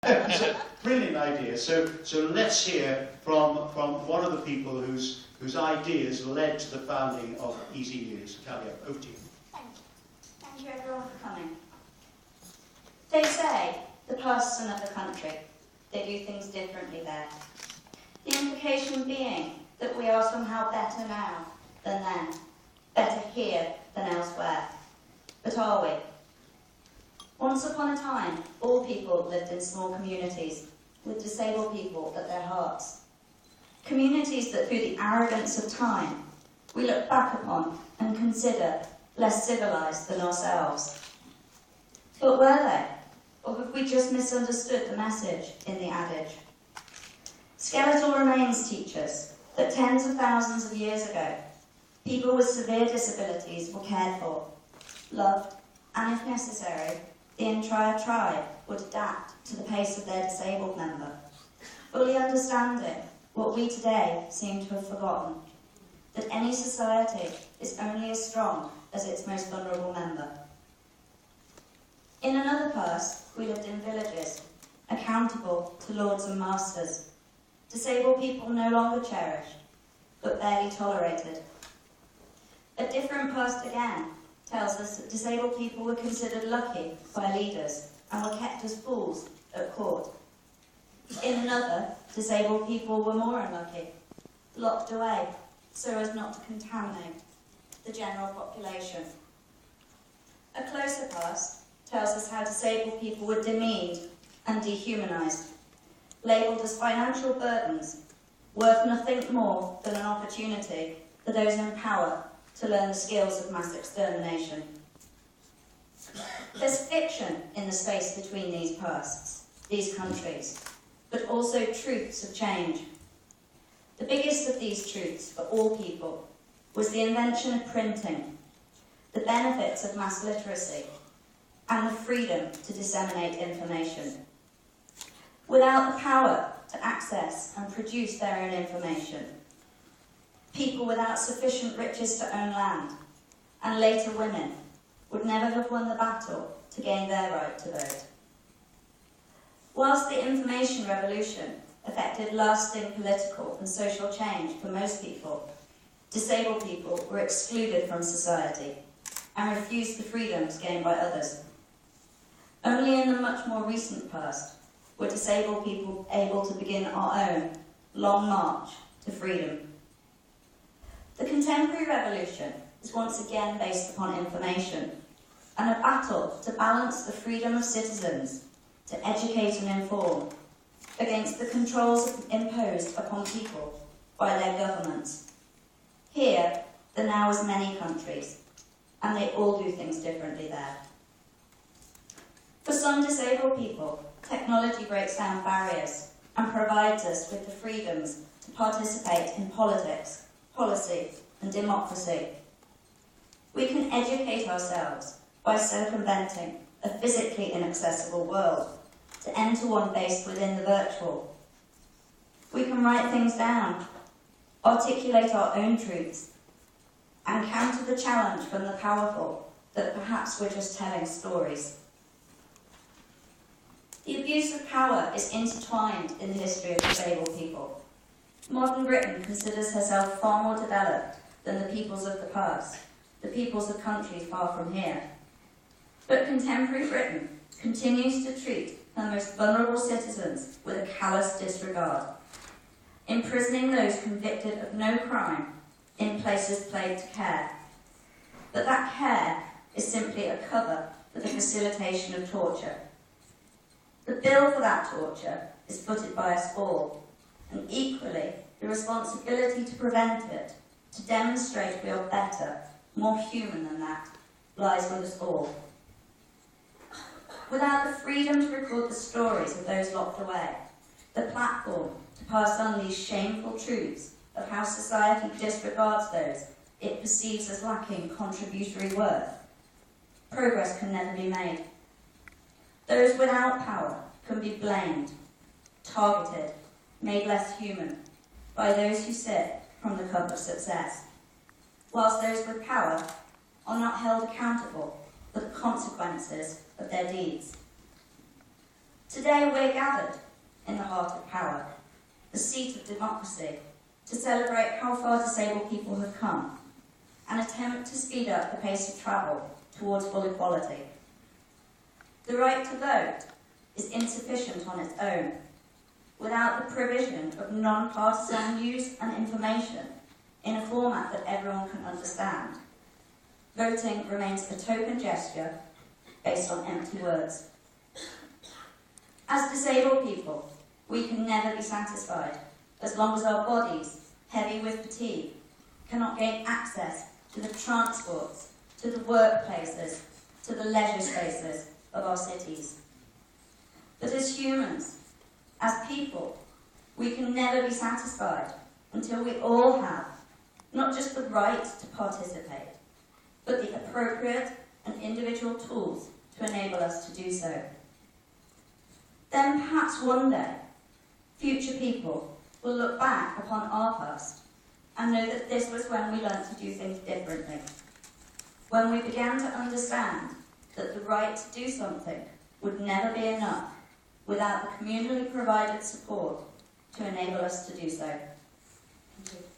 It's a brilliant idea. So let's hear from one of the people whose ideas led to the founding of Easy News. Talia, over to you. Thank you everyone for coming. They say the past's another country. They do things differently there. The implication being that we are somehow better now than then, better here than elsewhere. But are we? Once upon a time, all people lived in small communities, with disabled people at their hearts. Communities that through the arrogance of time, we look back upon and consider less civilized than ourselves. But were they? Or have we just misunderstood the message in the adage? Skeletal remains teach us that tens of thousands of years ago, people with severe disabilities were cared for, loved, and if necessary, the entire tribe would adapt to the pace of their disabled member, fully understanding what we today seem to have forgotten, that any society is only as strong as its most vulnerable member. In another past, we lived in villages, accountable to lords and masters, disabled people no longer cherished, but barely tolerated. A different past again tells us that disabled people were considered lucky by leaders and were kept as fools at court. In another, disabled people were more unlucky, locked away so as not to contaminate the general population. A closer past tells us how disabled people were demeaned and dehumanised, labelled as financial burdens, worth nothing more than an opportunity for those in power to learn the skills of mass extermination. There's fiction in the space between these pasts, these countries, but also truths of change. The biggest of these truths for all people was the invention of printing, the benefits of mass literacy, and the freedom to disseminate information. Without the power to access and produce their own information, people without sufficient riches to own land, and later women, would never have won the battle to gain their right to vote. Whilst the information revolution affected lasting political and social change for most people, disabled people were excluded from society and refused the freedoms gained by others. Only in the much more recent past were disabled people able to begin our own long march to freedom. The contemporary revolution is once again based upon information and a battle to balance the freedom of citizens to educate and inform against the controls imposed upon people by their governments. Here, there now is many countries, and they all do things differently there. For some disabled people, technology breaks down barriers and provides us with the freedoms to participate in politics, policy, and democracy. We can educate ourselves by circumventing a physically inaccessible world to enter one based within the virtual. We can write things down, articulate our own truths, and counter the challenge from the powerful that perhaps we're just telling stories. The abuse of power is intertwined in the history of disabled people. Modern Britain considers herself far more developed than the peoples of the past, the peoples of countries far from here. But contemporary Britain continues to treat her most vulnerable citizens with a callous disregard, imprisoning those convicted of no crime in places pledged to care. But that care is simply a cover for the facilitation of torture. The bill for that torture is footed by us all, and equally the responsibility to prevent it, to demonstrate we are better, more human than that, lies with us all. Without the freedom to record the stories of those locked away, the platform to pass on these shameful truths of how society disregards those it perceives as lacking contributory worth, progress can never be made. Those without power can be blamed, targeted, made less human by those who sit from the cup of success, whilst those with power are not held accountable for the consequences of their deeds. Today we're gathered in the heart of power, the seat of democracy, to celebrate how far disabled people have come and attempt to speed up the pace of travel towards full equality. The right to vote is insufficient on its own. Without the provision of non-partisan news and information in a format that everyone can understand, voting remains a token gesture based on empty words. As disabled people, we can never be satisfied as long as our bodies, heavy with fatigue, cannot gain access to the transports, to the workplaces, to the leisure spaces of our cities. But as humans, as people, we can never be satisfied until we all have not just the right to participate, but the appropriate and individual tools to enable us to do so. Then perhaps one day, future people will look back upon our past and know that this was when we learnt to do things differently, when we began to understand that the right to do something would never be enough without the communally provided support to enable us to do so. Thank you.